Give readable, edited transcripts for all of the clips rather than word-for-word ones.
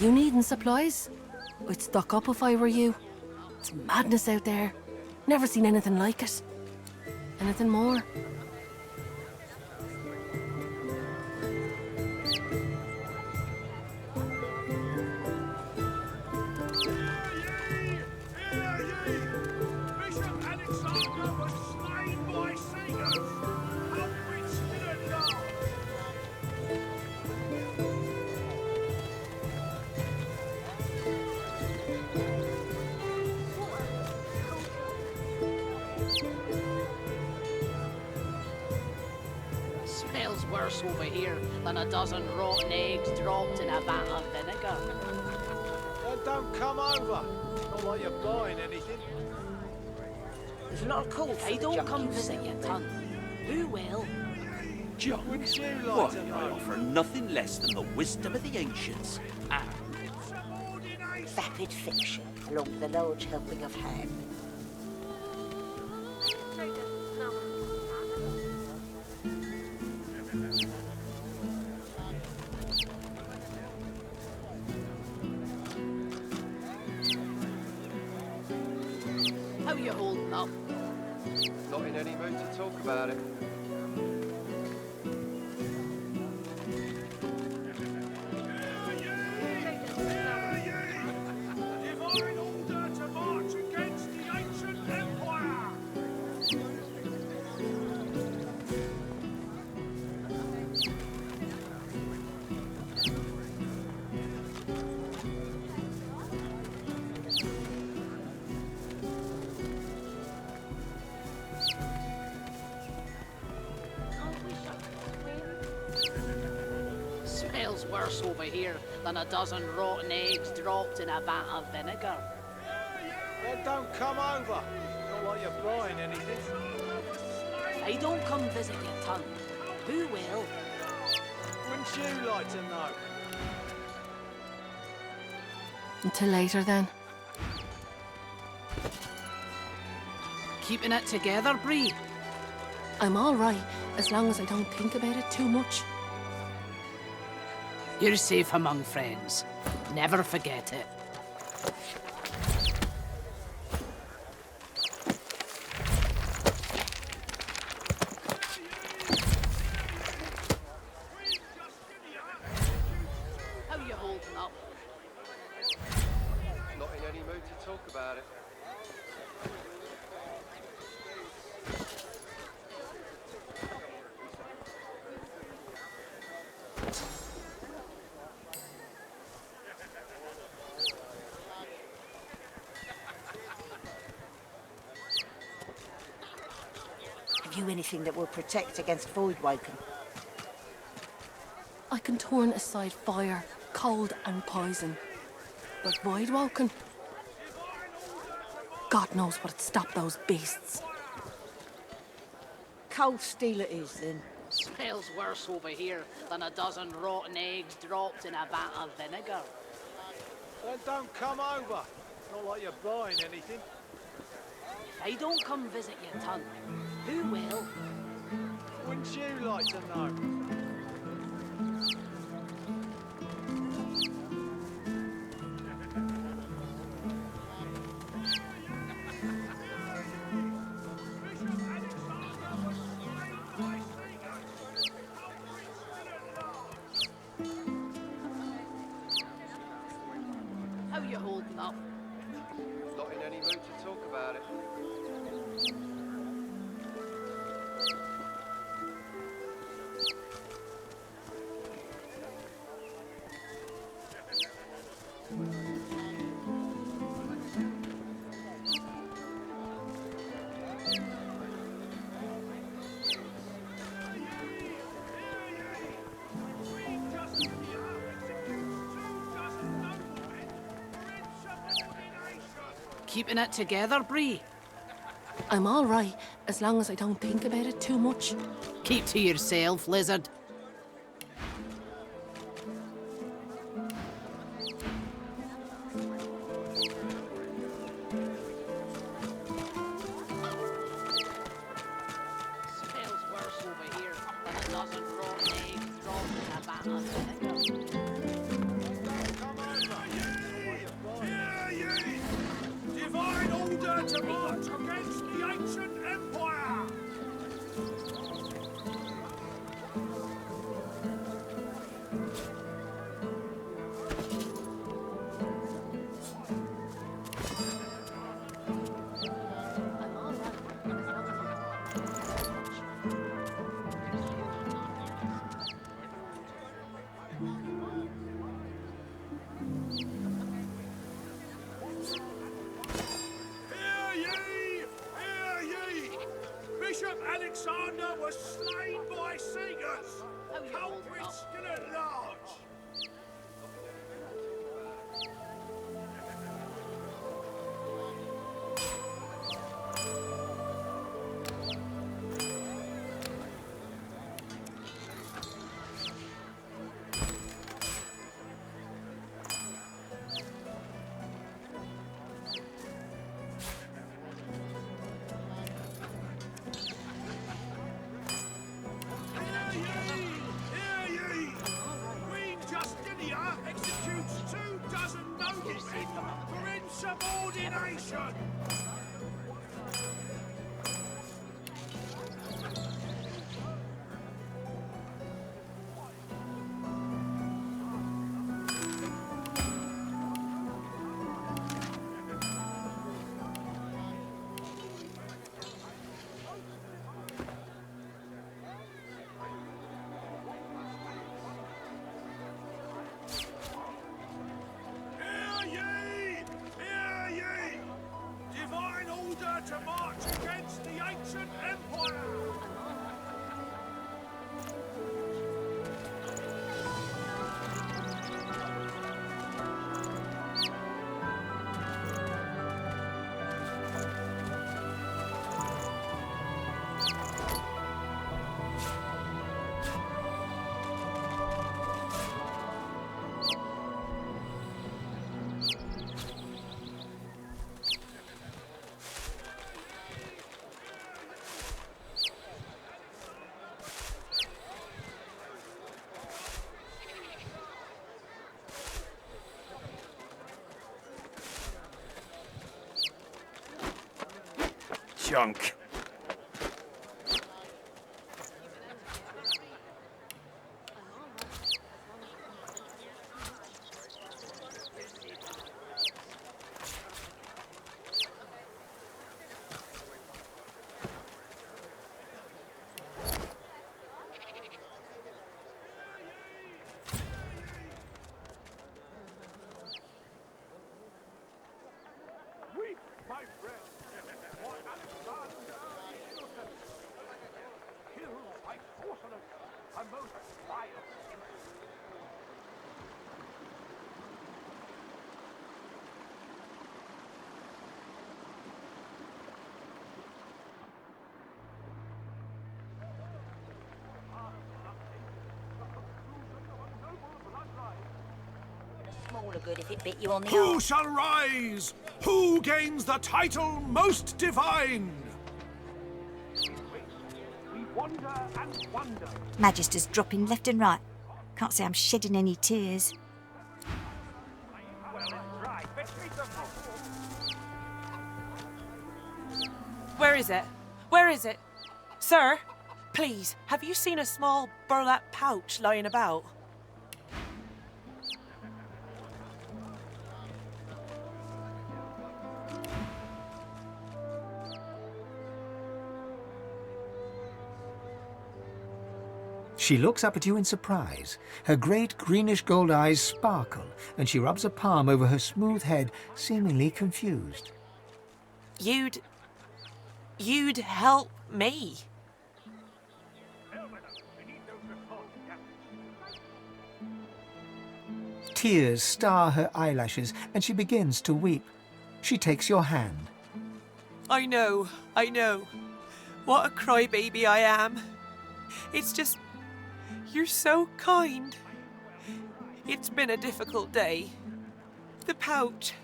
You needing supplies? I'd stock up if I were you. It's madness out there. Never seen anything like it. Anything more? Smells worse over here than a dozen rotten eggs dropped in a vat of vinegar. Then don't come over. Not like you're buying anything. There's a lot of call If for I the don't junk come you visit sent you, me. ton, who will? Junk? Wouldn't you like Why, to I know? offer nothing less than the wisdom of the ancients. And Vapid fiction, along with a large helping of ham. How you holding up? Not in any mood to talk about it. Divine order to march against the ancient empire! Smells worse over here than a dozen rotten eggs dropped in a vat of vinegar. Then don't come over. Not like you're buying anything. If I don't come visit you, ton, who will? Wouldn't you like to know? Until later, then. Keeping it together, Bree? I'm all right, as long as I don't think about it too much. You're safe among friends. Never forget it. How you holding up? Not in any mood to talk about it. Have you anything that will protect against void woken? I can turn aside fire, cold and poison. But void woken? God knows what'd stop those beasts. Cold steel it is, then. Smells worse over here than a dozen rotten eggs dropped in a vat of vinegar. Then don't come over. Not like you're buying anything. If I don't come visit you, ton, who will? Wouldn't you like to know? How you holding up? Not in any mood to talk about it. Keeping it together, Bree? I'm all right, as long as I don't think about it too much. Keep to yourself, lizard. Smells worse over here than a dozen rotten eggs dropped in a vat of vinegar. Come over. Asking at large. Hear ye! Queen Justinia executes 24 noblemen for insubordination! Hear ye! Divine order to march against the ancient empire! Junk. Weep, my friend, for Alexander innocent, killed by sorcerers, a most vile. Smaller good if it bit you on the Who arm. shall rise? Who gains the title most divine? We wonder and wonder. Magister's dropping left and right. Can't say I'm shedding any tears. Where is it? Where is it? Sir, please, have you seen a small burlap pouch lying about? She looks up at you in surprise. Her great greenish-gold eyes sparkle, and she rubs a palm over her smooth head, seemingly confused. You'd help me. Tears star her eyelashes, and she begins to weep. She takes your hand. I know. What a crybaby I am. It's just, you're so kind. It's been a difficult day. The pouch.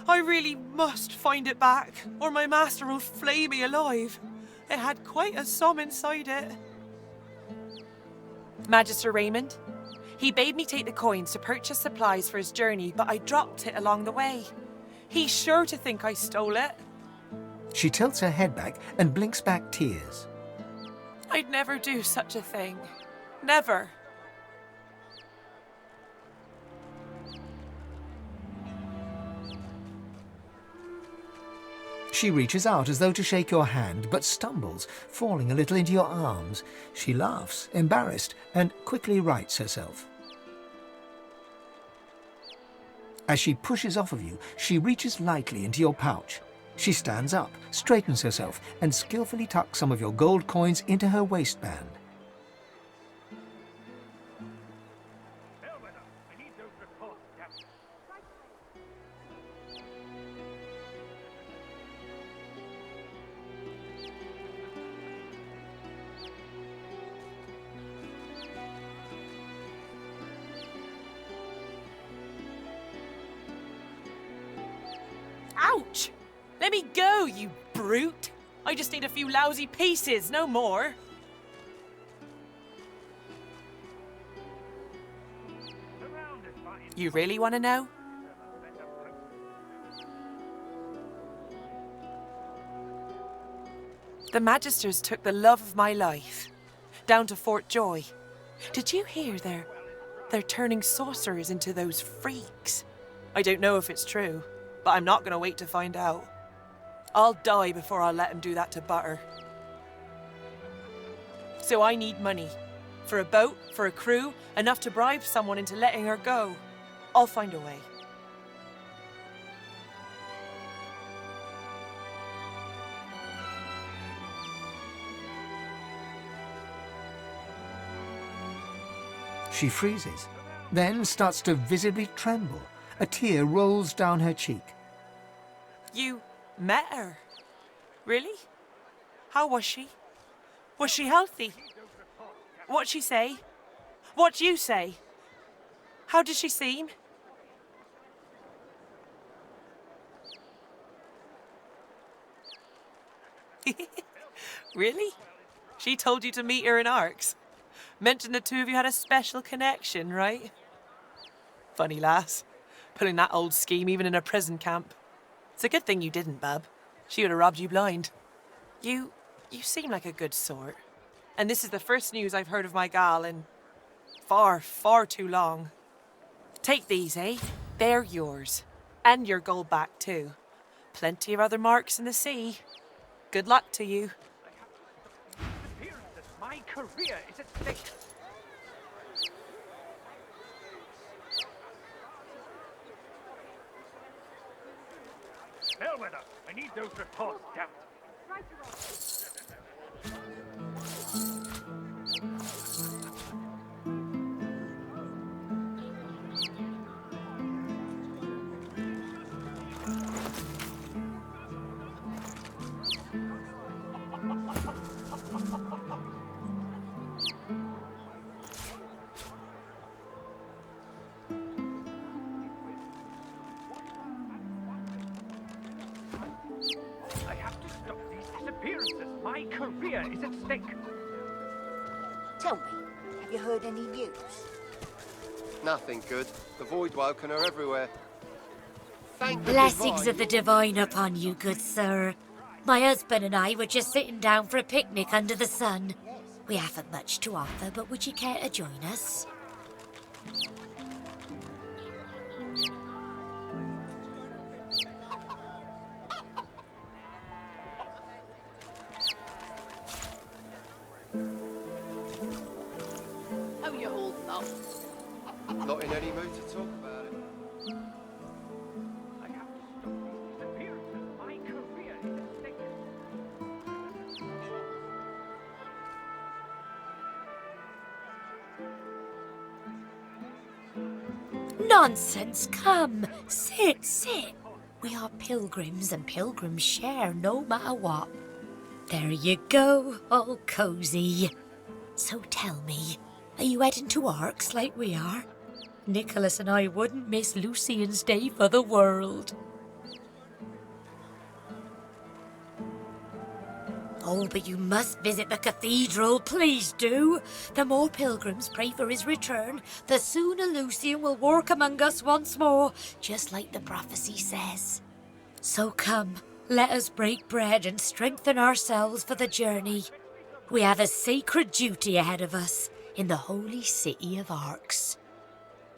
I really must find it back, or my master will flay me alive. It had quite a sum inside it. Magister Raymond, he bade me take the coins to purchase supplies for his journey, but I dropped it along the way. He's sure to think I stole it. She tilts her head back and blinks back tears. I'd never do such a thing. Never. She reaches out as though to shake your hand, but stumbles, falling a little into your arms. She laughs, embarrassed, and quickly rights herself. As she pushes off of you, she reaches lightly into your pouch. She stands up, straightens herself, and skillfully tucks some of your gold coins into her waistband. Ouch! Let me go, you brute! I just need a few lousy pieces, no more. You really want to know? The Magisters took the love of my life down to Fort Joy. Did you hear they're turning sorcerers into those freaks? I don't know if it's true, but I'm not going to wait to find out. I'll die before I'll let them do that to Butter. So I need money. For a boat, for a crew, enough to bribe someone into letting her go. I'll find a way. She freezes, then starts to visibly tremble. A tear rolls down her cheek. You met her? Really? How was she? Was she healthy? What'd she say? What'd you say? How did she seem? Really? She told you to meet her in Arcs? Mentioned the two of you had a special connection, right? Funny lass. Pulling that old scheme even in a prison camp. It's a good thing you didn't, bub. She would have robbed you blind. You seem like a good sort. And this is the first news I've heard of my gal in far, far too long. Take these, eh? They're yours. And your gold back, too. Plenty of other marks in the sea. Good luck to you. My career is at stake. Bellwether, I need those reports down. I have to stop these disappearances. My career is at stake. Tell me, have you heard any news? Nothing good. The Voidwoken are everywhere. Thank the Blessings Divine. of the divine upon you, good sir. My husband and I were just sitting down for a picnic under the sun. We haven't much to offer, but would you care to join us? How you holding up? Not in any mood to talk about it. I have to stop these disappearances. My career is at stake. Nonsense, come. Sit, sit. We are pilgrims, and pilgrims share no matter what. There you go, all cozy. So tell me, are you heading to Arcs like we are? Nicholas and I wouldn't miss Lucian's Day for the world. Oh, but you must visit the cathedral, please do. The more pilgrims pray for his return, the sooner Lucian will walk among us once more, just like the prophecy says. So come, let us break bread and strengthen ourselves for the journey. We have a sacred duty ahead of us in the holy city of Arcs.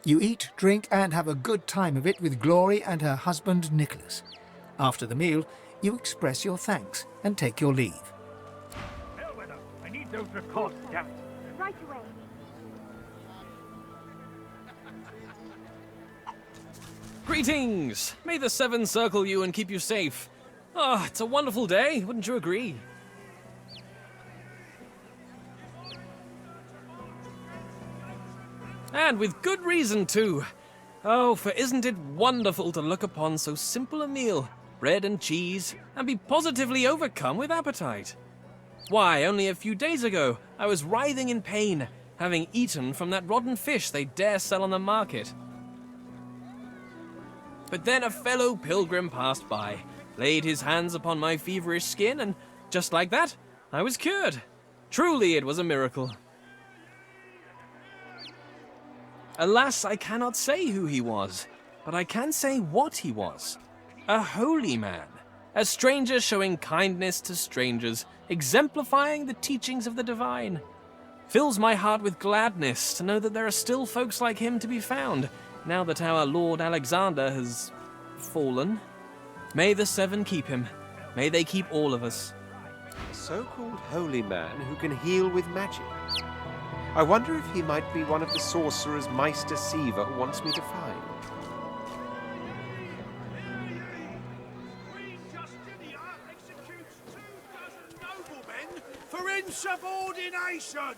You eat, drink, and have a good time of it with Glory and her husband Nicholas. After the meal, you express your thanks and take your leave. Bellwether, I need those reports down. Right away. Greetings! May the Seven circle you and keep you safe. Ah, it's a wonderful day, wouldn't you agree? And with good reason, too. Oh, for isn't it wonderful to look upon so simple a meal, bread and cheese, and be positively overcome with appetite? Why, only a few days ago, I was writhing in pain, having eaten from that rotten fish they dare sell on the market. But then a fellow pilgrim passed by, laid his hands upon my feverish skin, and just like that, I was cured. Truly, it was a miracle. Alas, I cannot say who he was, but I can say what he was. A holy man. A stranger showing kindness to strangers, exemplifying the teachings of the divine. Fills my heart with gladness to know that there are still folks like him to be found, now that our Lord Alexander has fallen. May the seven keep him. May they keep all of us. A so-called holy man who can heal with magic. I wonder if he might be one of the sorcerers Meister Siva wants me to find. Queen Justinia executes 2 dozen noblemen for insubordination.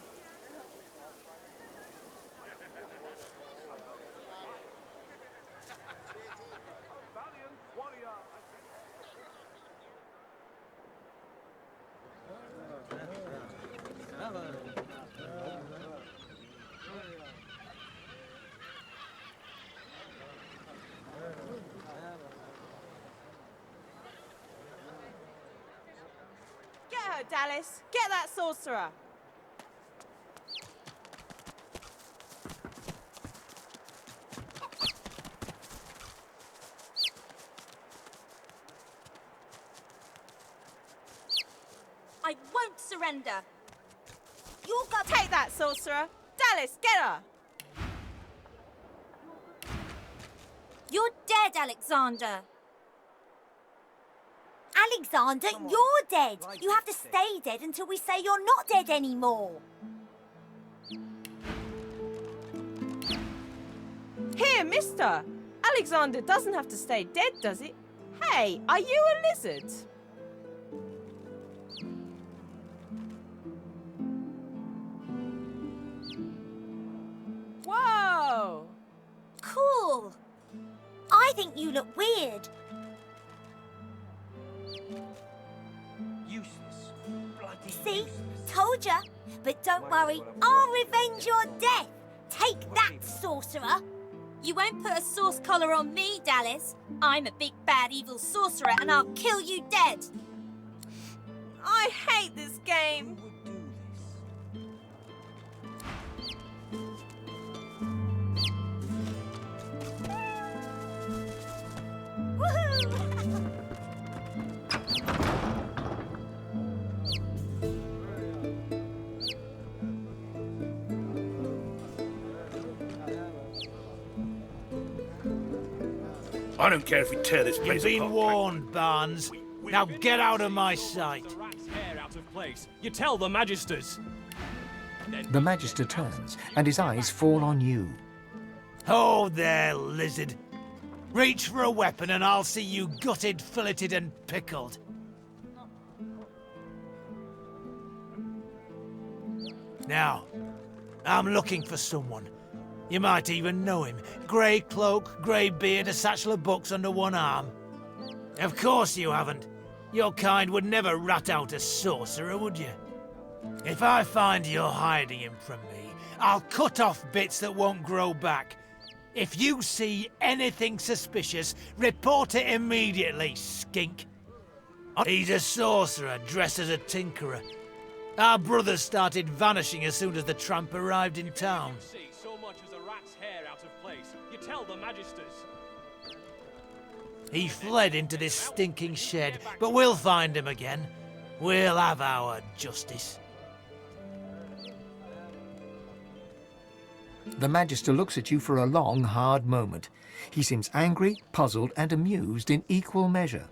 Get her, Dallas. Get that sorcerer. I won't surrender. You got take that sorcerer. Dallas, get her. You're dead, Alexander. Alexander, you're dead. You have to stay dead until we say you're not dead anymore. Here, mister. Alexander doesn't have to stay dead, does he? Hey, are you a lizard? Whoa! Cool. I think you look weird. Useless. Bloody See? useless. Told ya. But don't worry, I'll revenge your death. Take that, sorcerer. You won't put a sauce collar on me, Dallas. I'm a big bad evil sorcerer and I'll kill you dead. I hate this game. I don't care if we tear this place apart. You've been warned, Barnes. Now get out of my sight. The rat's hair out of place. You tell the magisters. The Magister turns, and his eyes fall on you. Oh, there, lizard. Reach for a weapon and I'll see you gutted, filleted and pickled. Now, I'm looking for someone. You might even know him. Grey cloak, grey beard, a satchel of books under one arm. Of course you haven't. Your kind would never rat out a sorcerer, would you? If I find you're hiding him from me, I'll cut off bits that won't grow back. If you see anything suspicious, report it immediately, skink. He's a sorcerer dressed as a tinkerer. Our brothers started vanishing as soon as the tramp arrived in town. See so much as a rat's hair out of place. You tell the magisters. He fled into this stinking shed, but we'll find him again. We'll have our justice. The Magister looks at you for a long, hard moment. He seems angry, puzzled, and amused in equal measure.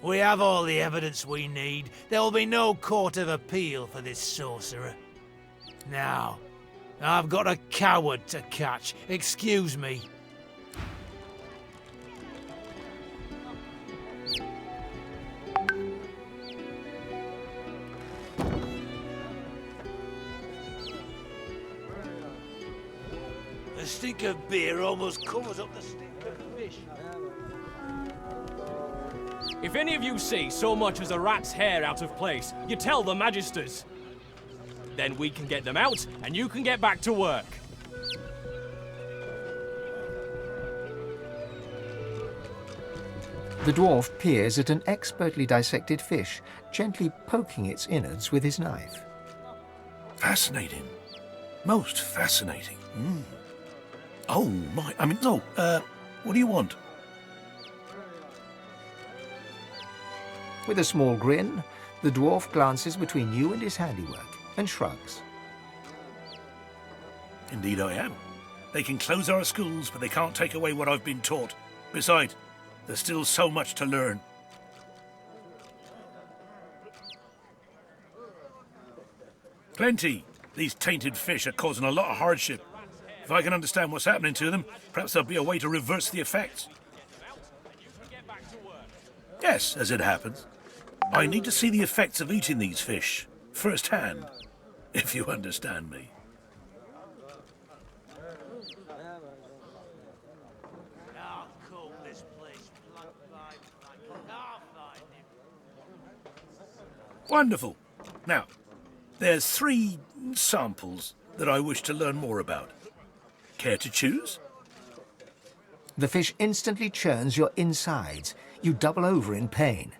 We have all the evidence we need. There will be no court of appeal for this sorcerer. Now, I've got a coward to catch. Excuse me. The stink of beer almost covers up the stink of fish. If any of you see so much as a rat's hair out of place, you tell the magisters. Then we can get them out, and you can get back to work. The dwarf peers at an expertly dissected fish, gently poking its innards with his knife. Fascinating. Most fascinating. Oh, my. I mean, no. What do you want? With a small grin, the dwarf glances between you and his handiwork and shrugs. Indeed I am. They can close our schools, but they can't take away what I've been taught. Besides, there's still so much to learn. Plenty. These tainted fish are causing a lot of hardship. If I can understand what's happening to them, perhaps there'll be a way to reverse the effects. Yes, as it happens. I need to see the effects of eating these fish, firsthand, if you understand me. Wonderful. Now, there's 3 samples that I wish to learn more about. Care to choose? The fish instantly churns your insides. You double over in pain.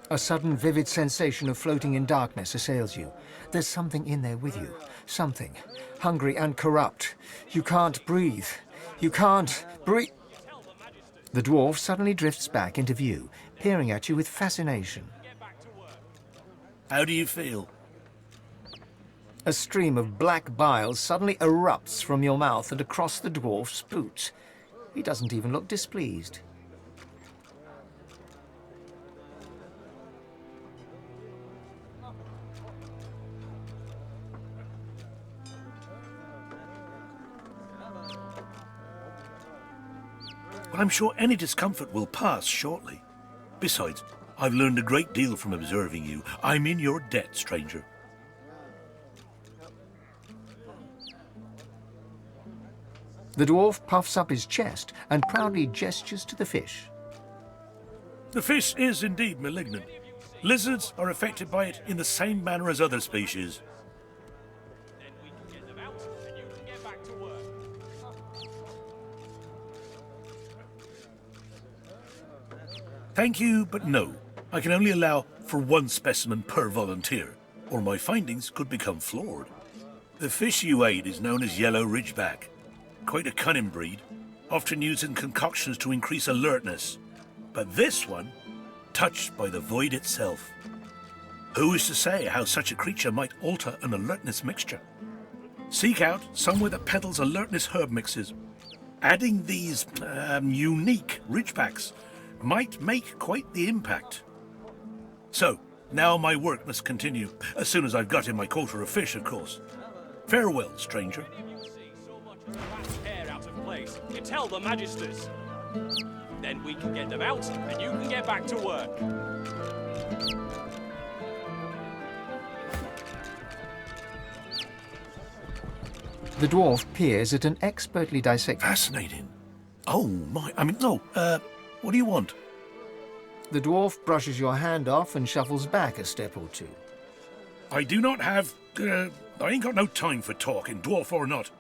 A sudden vivid sensation of floating in darkness assails you. There's something in there with you. Something. Hungry and corrupt. You can't breathe. You can't breathe. The dwarf suddenly drifts back into view, peering at you with fascination. How do you feel? A stream of black bile suddenly erupts from your mouth and across the dwarf's boots. He doesn't even look displeased. Well, I'm sure any discomfort will pass shortly. Besides, I've learned a great deal from observing you. I'm in your debt, stranger. The dwarf puffs up his chest and proudly gestures to the fish. The fish is indeed malignant. Lizards are affected by it in the same manner as other species. Thank you, but no. I can only allow for 1 specimen per volunteer, or my findings could become flawed. The fish you ate is known as yellow ridgeback. Quite a cunning breed, often used in concoctions to increase alertness. But this one, touched by the void itself. Who is to say how such a creature might alter an alertness mixture? Seek out somewhere that peddles alertness herb mixes. Adding these unique ridgebacks might make quite the impact. So, now my work must continue, as soon as I've got in my quota of fish, of course. Farewell, stranger. Hair out of place. You tell the magisters. Then we can get them out, and you can get back to work. The dwarf peers at an expertly dissected... Fascinating. Oh, my... I mean, no, what do you want? The dwarf brushes your hand off and shuffles back a step or 2. I do not have... I ain't got no time for talking, dwarf or not.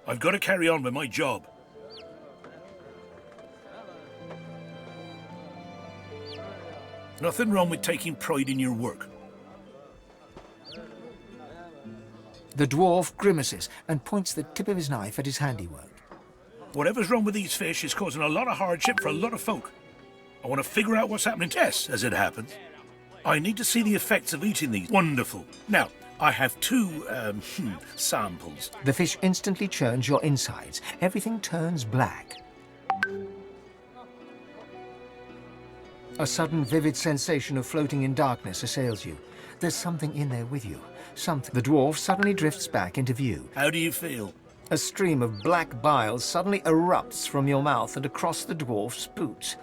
I've got to carry on with my job. Nothing wrong with taking pride in your work. The dwarf grimaces and points the tip of his knife at his handiwork. Whatever's wrong with these fish is causing a lot of hardship for a lot of folk. I want to figure out what's happening. Yes, as it happens. I need to see the effects of eating these. Wonderful. Now, I have 2, samples. The fish instantly churns your insides. Everything turns black. A sudden vivid sensation of floating in darkness assails you. There's something in there with you. Something. The dwarf suddenly drifts back into view. How do you feel? A stream of black bile suddenly erupts from your mouth and across the dwarf's boots.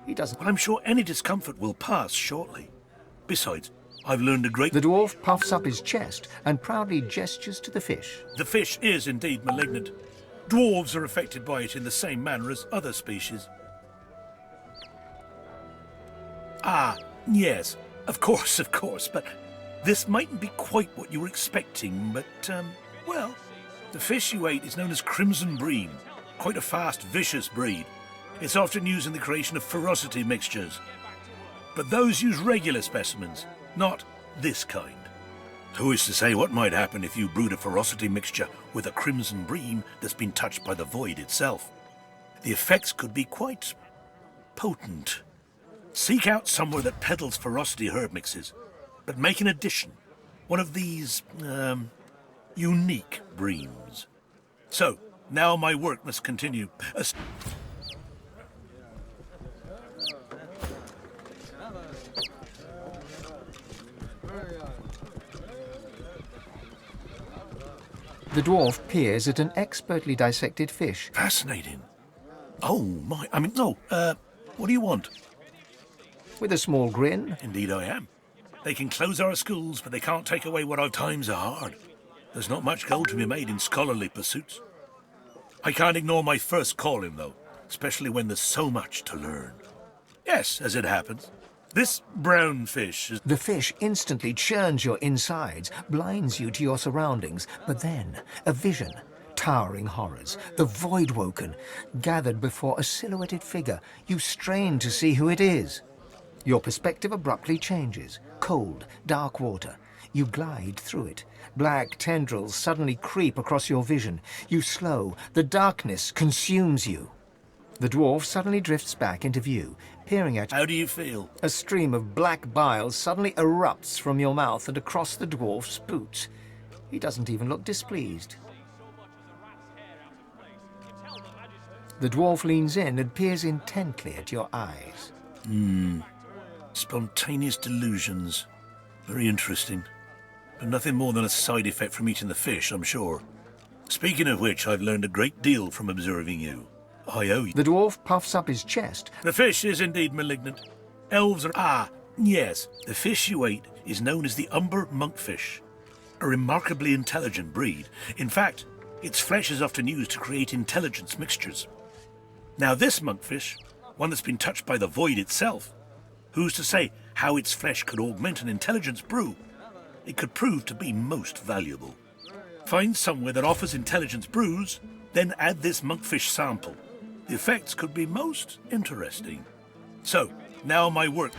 He doesn't... Well, I'm sure any discomfort will pass shortly. Besides, I've learned a great... The dwarf puffs up his chest and proudly gestures to the fish. The fish is indeed malignant. Dwarves are affected by it in the same manner as other species. Ah, yes, of course, but this mightn't be quite what you were expecting, but, well, The fish you ate is known as crimson bream, quite a fast, vicious breed. It's often used in the creation of ferocity mixtures. But those use regular specimens, not this kind. Who is to say what might happen if you brewed a ferocity mixture with a crimson bream that's been touched by the void itself? The effects could be quite potent. Seek out somewhere that peddles ferocity herb mixes, but make an addition. One of these, unique breams. So, now my work must continue. The dwarf peers at an expertly dissected fish. Fascinating. Oh, my. What do you want? With a small grin. Indeed I am. They can close our schools, but they can't take away what our times are hard. There's not much gold to be made in scholarly pursuits. I can't ignore my first calling, though, especially when there's so much to learn. Yes, as it happens. This brown fish is... The fish instantly churns your insides, blinds you to your surroundings, but then a vision, towering horrors, the void-woken, gathered before a silhouetted figure. You strain to see who it is. Your perspective abruptly changes. Cold, dark water. You glide through it. Black tendrils suddenly creep across your vision. You slow. The darkness consumes you. The dwarf suddenly drifts back into view, peering at you. How do you feel? A stream of black bile suddenly erupts from your mouth and across the dwarf's boots. He doesn't even look displeased. The dwarf leans in and peers intently at your eyes. Spontaneous delusions. Very interesting. But nothing more than a side effect from eating the fish, I'm sure. Speaking of which, I've learned a great deal from observing you. I owe you. The dwarf puffs up his chest. The fish is indeed malignant. Elves are... Ah, yes. The fish you ate is known as the umber monkfish. A remarkably intelligent breed. In fact, its flesh is often used to create intelligence mixtures. Now this monkfish, one that's been touched by the void itself, who's to say how its flesh could augment an intelligence brew? It could prove to be most valuable. Find somewhere that offers intelligence brews, then add this monkfish sample. The effects could be most interesting. So, now my work.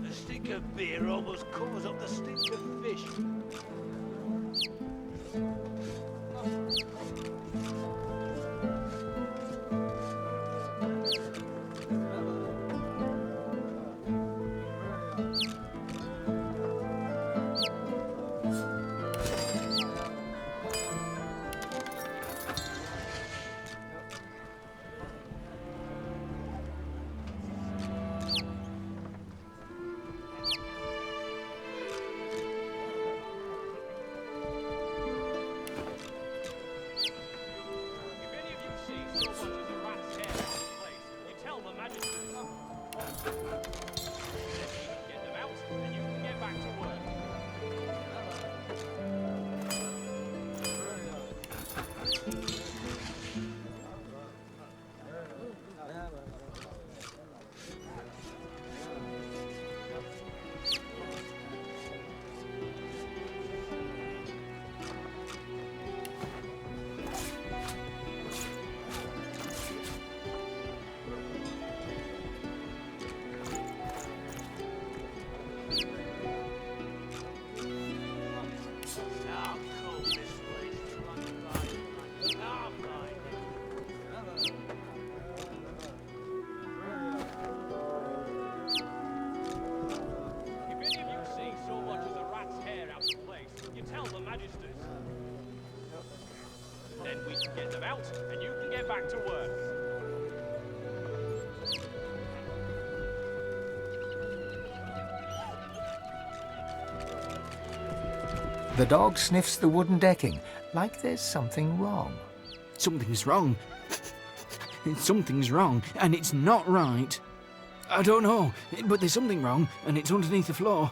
The stink of beer almost covers up the stink of fish. Then we can get them out, and you can get back to work. The dog sniffs the wooden decking, like there's something wrong. Something's wrong. Something's wrong, and it's not right. I don't know, but there's something wrong, and it's underneath the floor.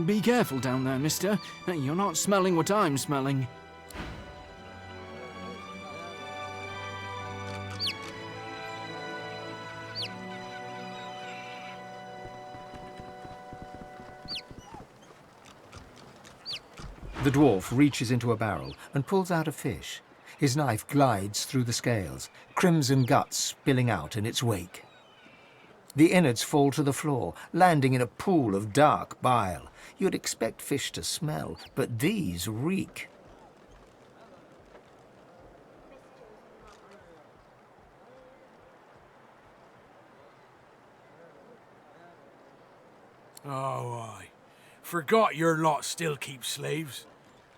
Be careful down there, mister. You're not smelling what I'm smelling. The dwarf reaches into a barrel and pulls out a fish. His knife glides through the scales, crimson guts spilling out in its wake. The innards fall to the floor, landing in a pool of dark bile. You'd expect fish to smell, but these reek. Oh, aye. Forgot your lot still keep slaves.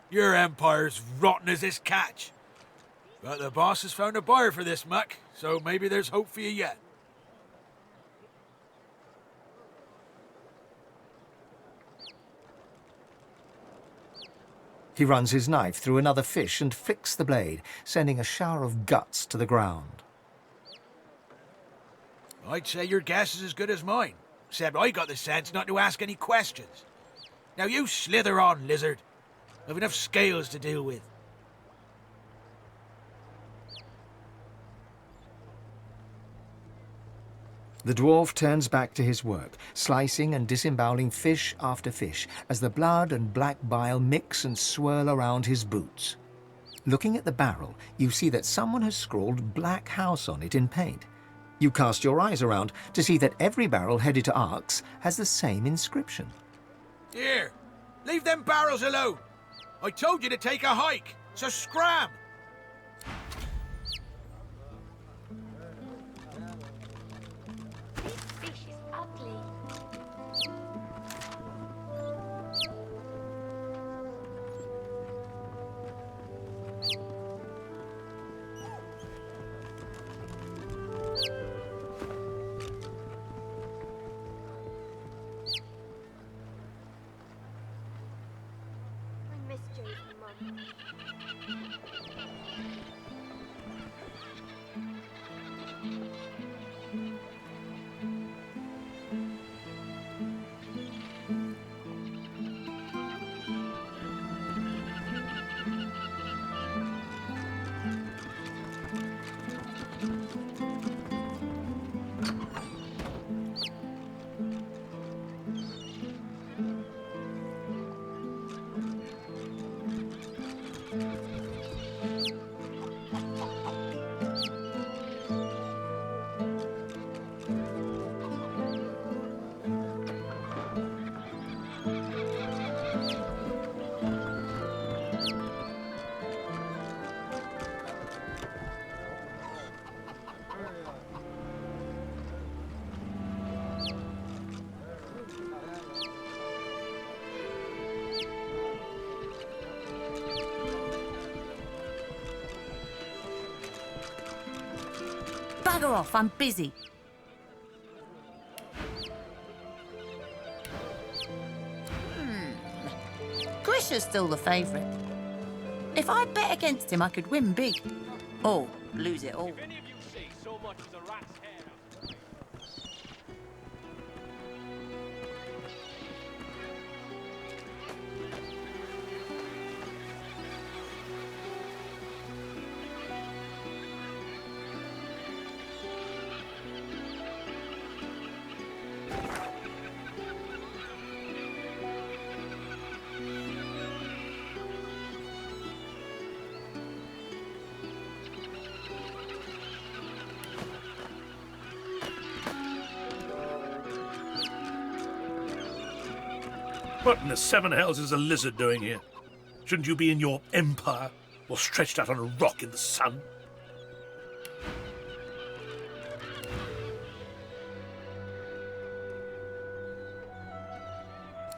Your empire's rotten as this catch. But the boss has found a buyer for this muck, so maybe there's hope for you yet. He runs his knife through another fish and flicks the blade, sending a shower of guts to the ground. I'd say your guess is as good as mine, except I got the sense not to ask any questions. Now you slither on, lizard. I've enough scales to deal with. The dwarf turns back to his work, slicing and disemboweling fish after fish as the blood and black bile mix and swirl around his boots. Looking at the barrel, you see that someone has scrawled Black House on it in paint. You cast your eyes around to see that every barrel headed to Arx has the same inscription. Here, leave them barrels alone. I told you to take a hike, so scram! Fish is ugly. I missed you, Mum. Bugger off, I'm busy. Grisha's still the favourite. If I bet against him, I could win big. Or lose it all. If any of you see so much as a rat's hair out of the What in the seven hells is a lizard doing here? Shouldn't you be in your empire, or stretched out on a rock in the sun?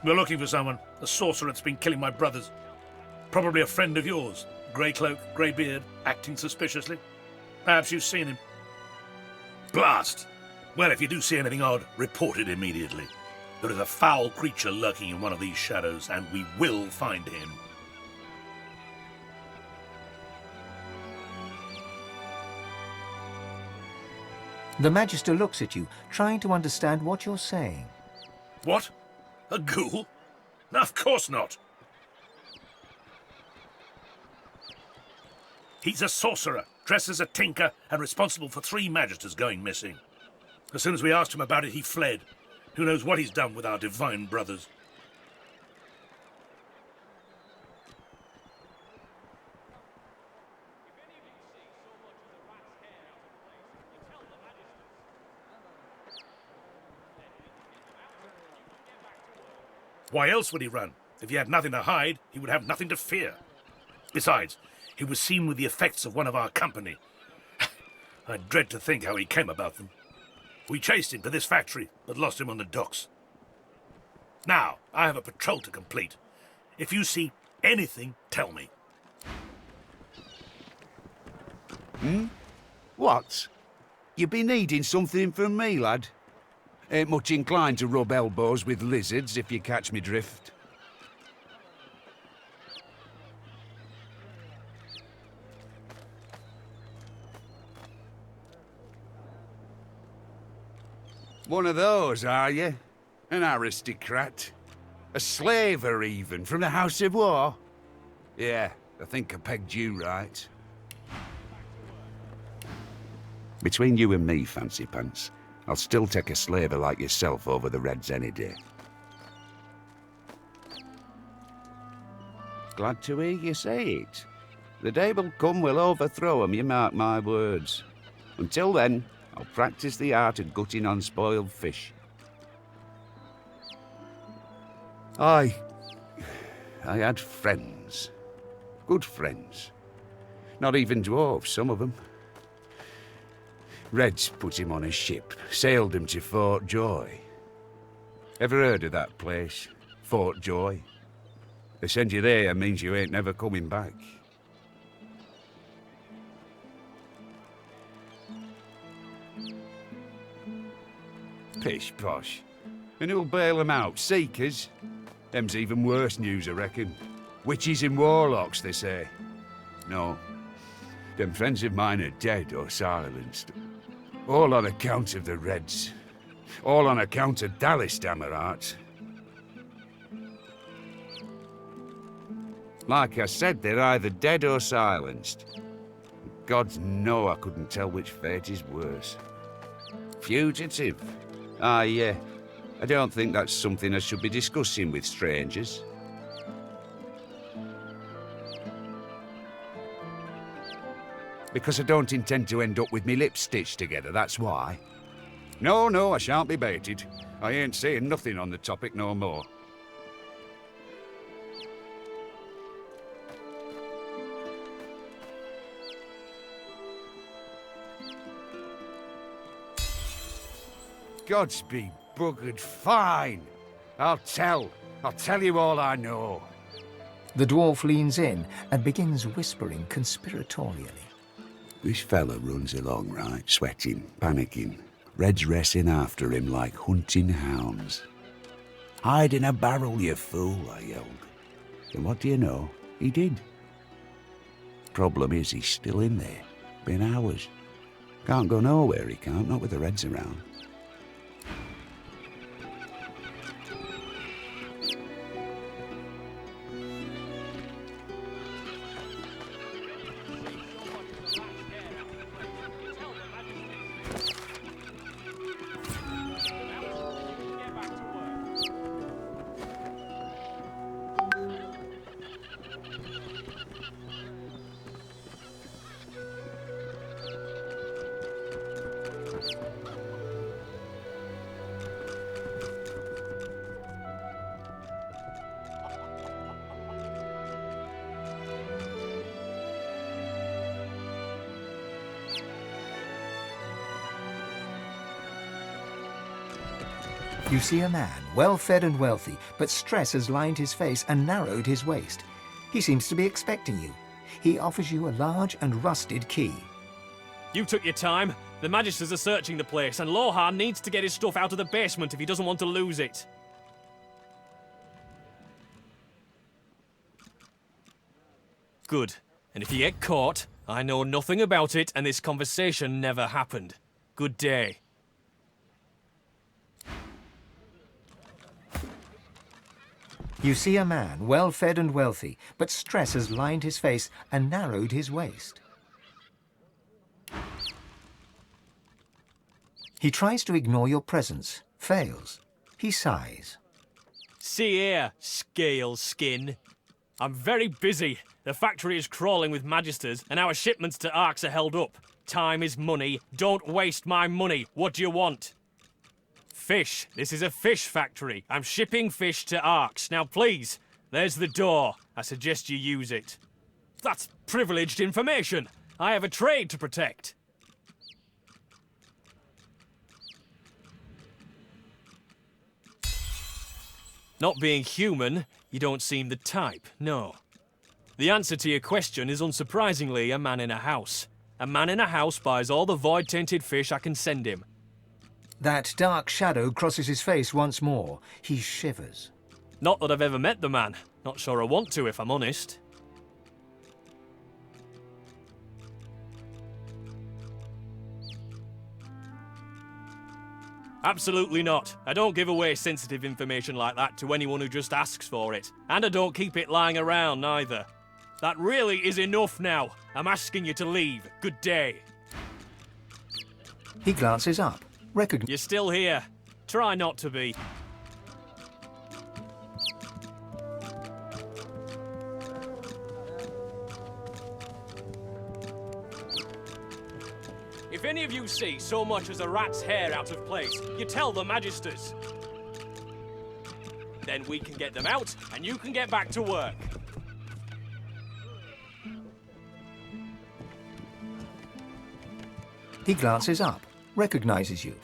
We're looking for someone, a sorcerer that's been killing my brothers. Probably a friend of yours, grey cloak, grey beard, acting suspiciously. Perhaps you've seen him. Blast! Well, if you do see anything odd, report it immediately. There is a foul creature lurking in one of these shadows, and we will find him. The Magister looks at you, trying to understand what you're saying. What? A ghoul? No, of course not. He's a sorcerer, dressed as a tinker, and responsible for 3 Magisters going missing. As soon as we asked him about it, he fled. Who knows what he's done with our divine brothers? Why else would he run? If he had nothing to hide, he would have nothing to fear. Besides, he was seen with the effects of one of our company. I dread to think how he came about them. We chased him to this factory, but lost him on the docks. Now, I have a patrol to complete. If you see anything, tell me. What? You be needing something from me, lad? Ain't much inclined to rub elbows with lizards, if you catch me drift. One of those, are you? An aristocrat? A slaver, even, from the House of War? Yeah, I think I pegged you right. Between you and me, Fancy Pants, I'll still take a slaver like yourself over the Reds any day. Glad to hear you say it. The day will come we'll overthrow 'em, you mark my words. Until then, I'll practice the art of gutting unspoiled fish. I had friends. Good friends. Not even dwarves, some of them. Reds put him on a ship, sailed him to Fort Joy. Ever heard of that place? Fort Joy? They send you there means you ain't never coming back. Pish posh. And who'll bail them out? Seekers? Them's even worse news, I reckon. Witches and warlocks, they say. No. Them friends of mine are dead or silenced. All on account of the Reds. All on account of Dallas, damn her heart. Like I said, they're either dead or silenced. Gods know I couldn't tell which fate is worse. Fugitive? I don't think that's something I should be discussing with strangers. Because I don't intend to end up with me lips stitched together, that's why. No, I shan't be baited. I ain't saying nothing on the topic no more. Gods be buggered fine. I'll tell you all I know. The dwarf leans in and begins whispering conspiratorially. This fella runs along, right, sweating, panicking. Reds racing after him like hunting hounds. Hide in a barrel, you fool, I yelled. And what do you know? He did. Problem is, he's still in there. Been hours. Can't go nowhere, he can't, not with the Reds around. You see a man, well-fed and wealthy, but stress has lined his face and narrowed his waist. He seems to be expecting you. He offers you a large and rusted key. You took your time. The Magisters are searching the place, and Lohan needs to get his stuff out of the basement if he doesn't want to lose it. Good. And if you get caught, I know nothing about it, and this conversation never happened. Good day. You see a man, well-fed and wealthy, but stress has lined his face and narrowed his waist. He tries to ignore your presence, fails. He sighs. See here, scale skin. I'm very busy. The factory is crawling with Magisters, and our shipments to Arks are held up. Time is money. Don't waste my money. What do you want? Fish. This is a fish factory. I'm shipping fish to Arks. Now, please, there's the door. I suggest you use it. That's privileged information. I have a trade to protect. Not being human, you don't seem the type, no. The answer to your question is unsurprisingly a man in a house. A man in a house buys all the void-tainted fish I can send him. That dark shadow crosses his face once more. He shivers. Not that I've ever met the man. Not sure I want to, if I'm honest. Absolutely not. I don't give away sensitive information like that to anyone who just asks for it. And I don't keep it lying around, neither. That really is enough now. I'm asking you to leave. Good day. He glances up. You're still here. Try not to be. If any of you see so much as a rat's hair out of place, you tell the Magisters. Then we can get them out, and you can get back to work. He glances up, recognizes you.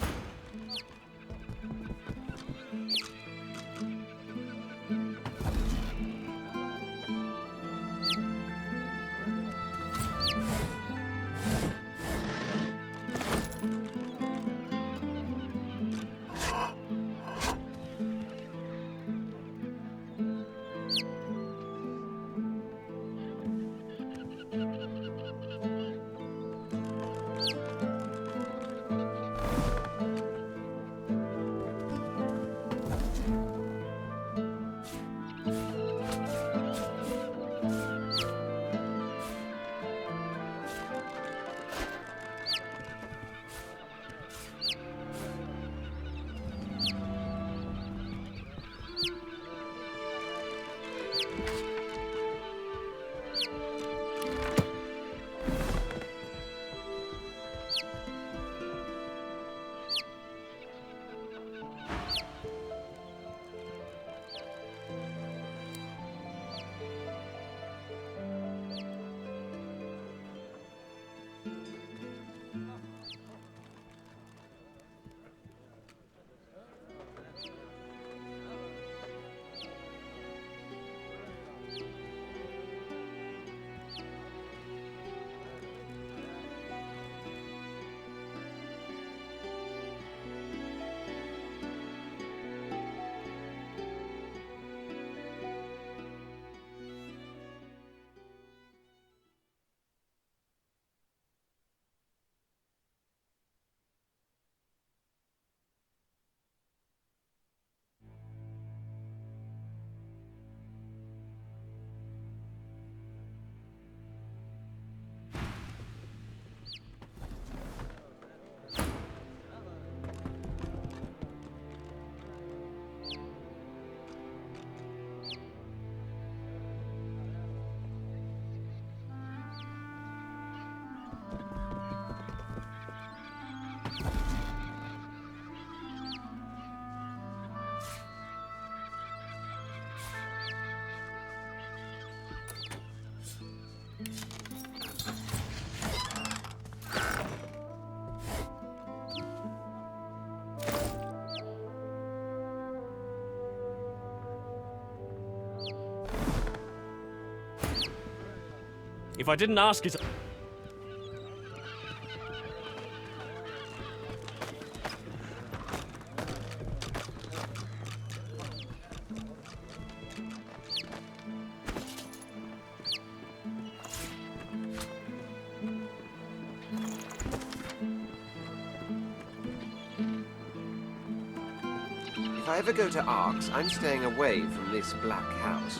If I didn't ask you to... If I ever go to Arks, I'm staying away from this black house.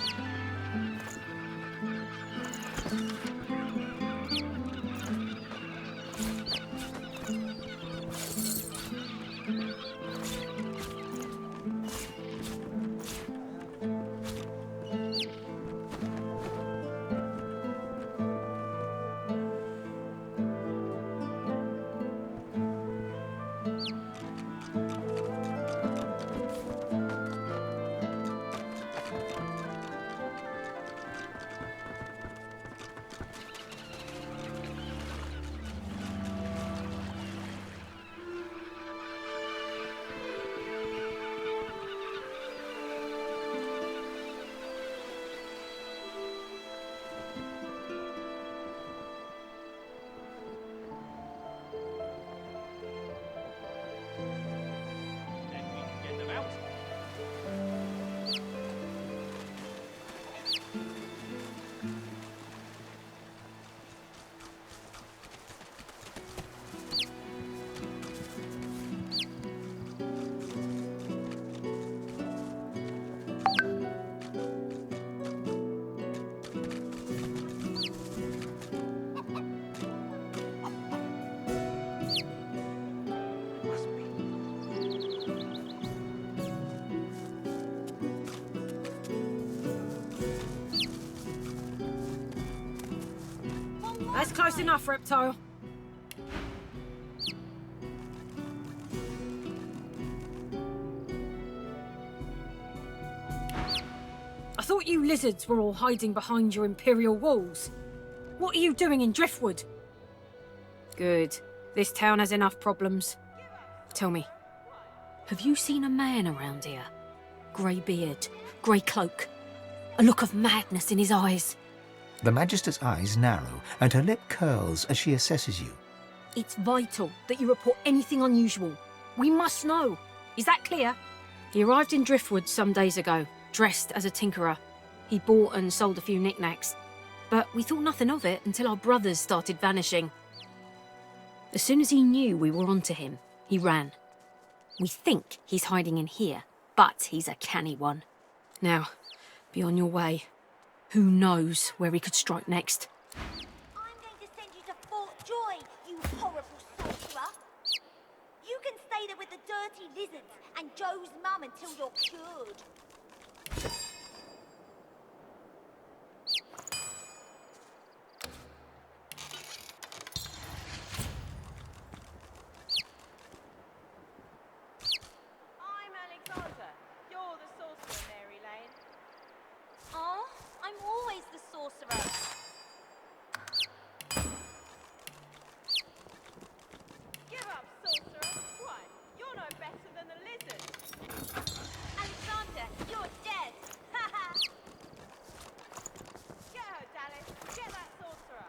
That's close enough, Reptile. I thought you lizards were all hiding behind your Imperial walls. What are you doing in Driftwood? Good. This town has enough problems. Tell me, have you seen a man around here? Grey beard, grey cloak, a look of madness in his eyes. The Magister's eyes narrow and her lip curls as she assesses you. It's vital that you report anything unusual. We must know. Is that clear? He arrived in Driftwood some days ago, dressed as a tinkerer. He bought and sold a few knickknacks. But we thought nothing of it until our brothers started vanishing. As soon as he knew we were onto him, he ran. We think he's hiding in here, but he's a canny one. Now, be on your way. Who knows where he could strike next? I'm going to send you to Fort Joy, you horrible sorcerer. You can stay there with the dirty lizards and Joe's mum until you're cured. I'm Alexander. You're the sorcerer, Mary Lane. Oh, I'm always the sorcerer. Give up, sorcerer. Why? You're no better than the lizard. Alexander, you're dead. Get her, Dallas. Get that sorcerer.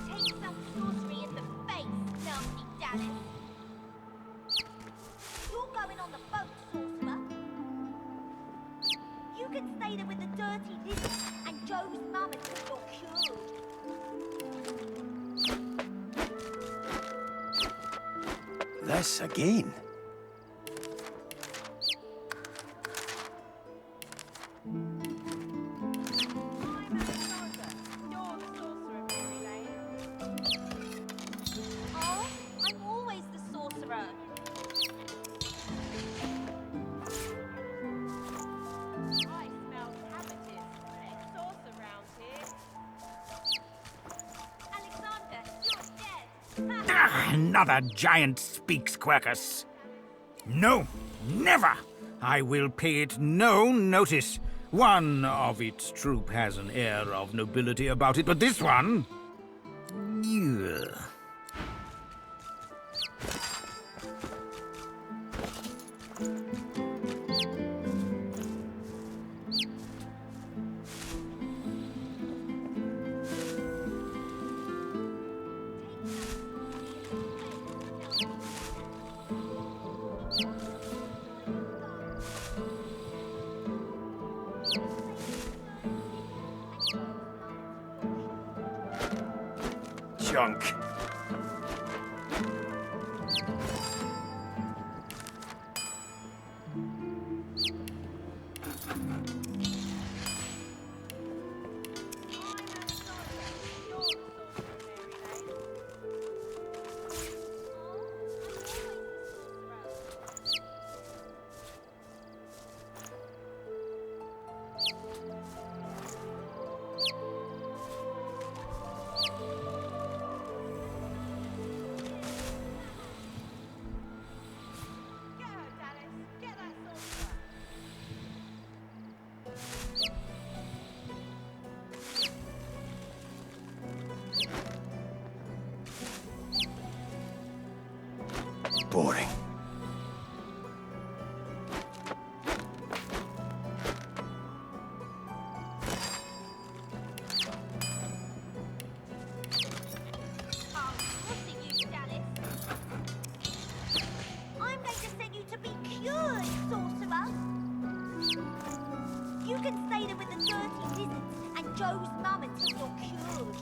Take some sorcery in the face, nasty Dallas. You're going on the boat, sorcerer. You can stay there with the dirty lizard and Joe's mum until you're cured. This again. I'm Alexander. You're the sorcerer, Mary Lane. Oh, I'm always the sorcerer. I smell cabbages. Let's sauce around here. Alexander, you're dead. Another giant speaks, Quercus. No, never! I will pay it no notice. One of its troop has an air of nobility about it, but this one... Ugh. Junk. Get her, Dallas. Get that sorcerer. Boring. I'm going to send you to be cured, sorcerer. You can stay there with the dirty lizards and Joe's mum until you're cured.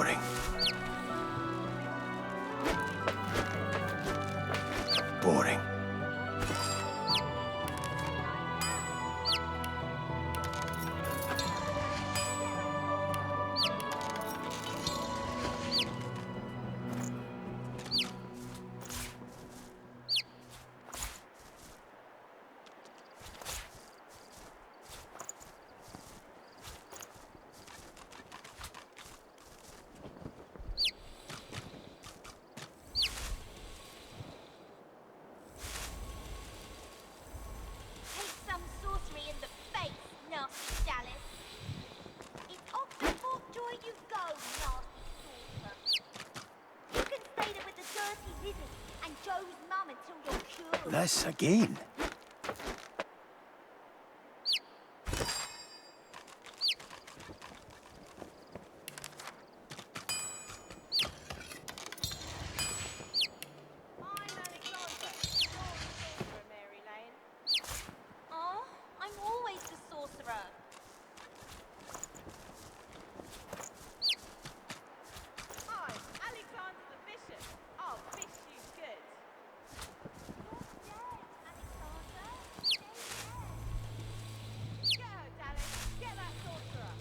Boring. Boring. Take some sorcery in the face, nasty Dallas. It's off the Forkjoy you go, nasty sorcerer. You can stay there with the dirty lizards and Joe's mum until you're cured. This again. Oh, I'm always the sorcerer. Hi, Alexander the Bishop. I'll fish you good. Get her, Dallas. Get that sorcerer.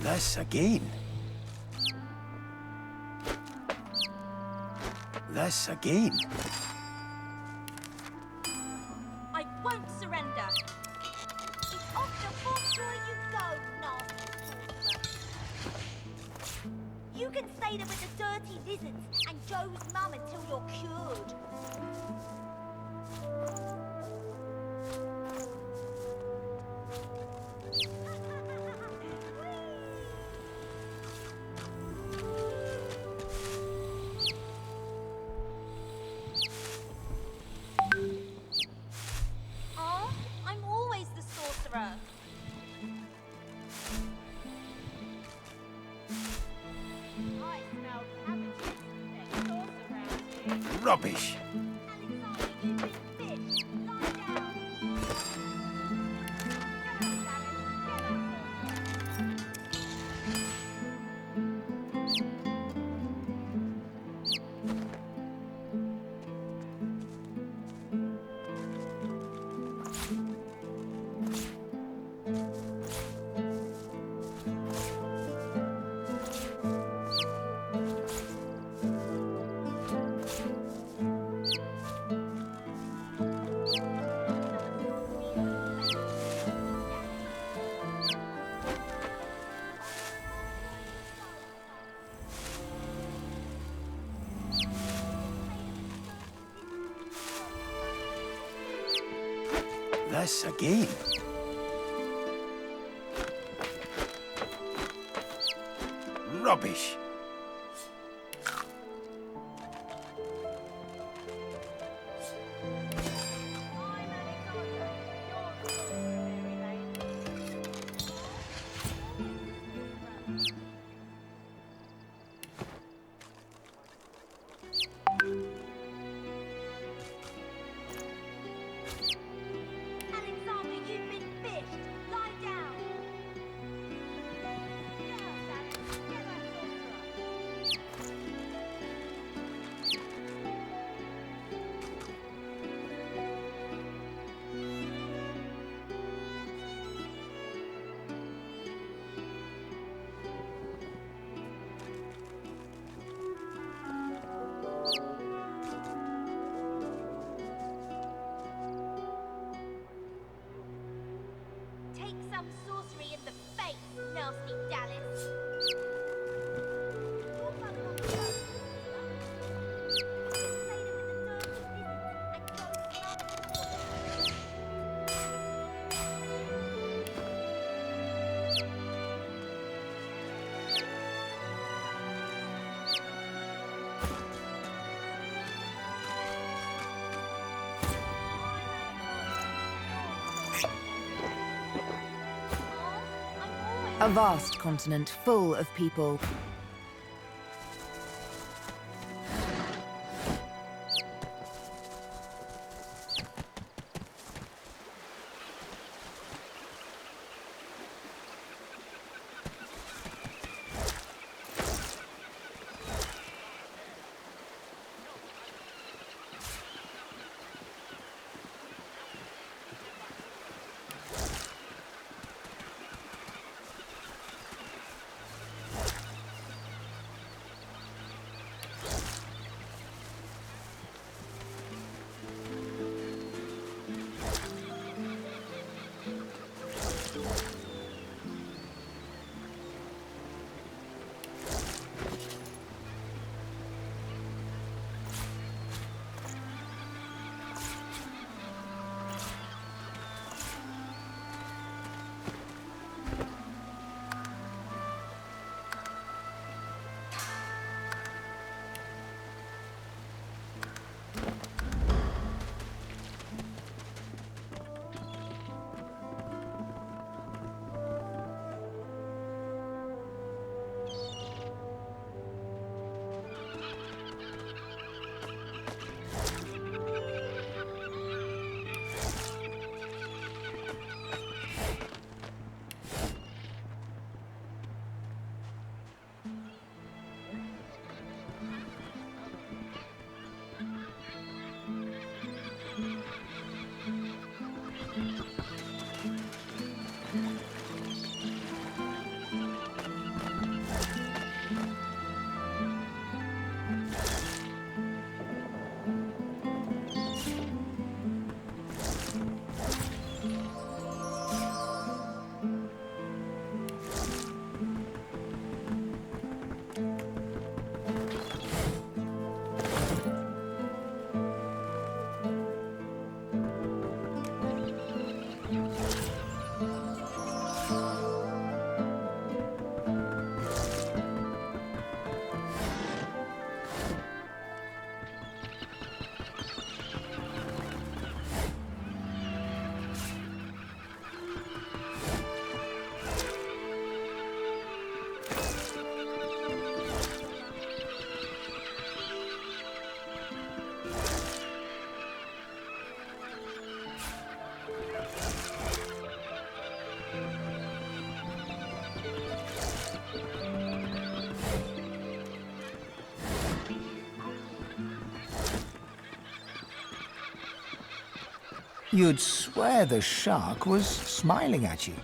This again. This again. I won't surrender. It's off the Forkjoy you go, nasty sorcerer. You can stay there with the dirty lizards and Joe's mum until you're cured. Oh, I'm always the sorcerer. I smell cabbages. There's sauce around here. Rubbish. This again. Rubbish. Alexander, you've been fished. Lie down. Get her, Dallas. Get that Take some sorcery in the face, nasty Dallas. A vast continent full of people. You'd swear the shark was smiling at you.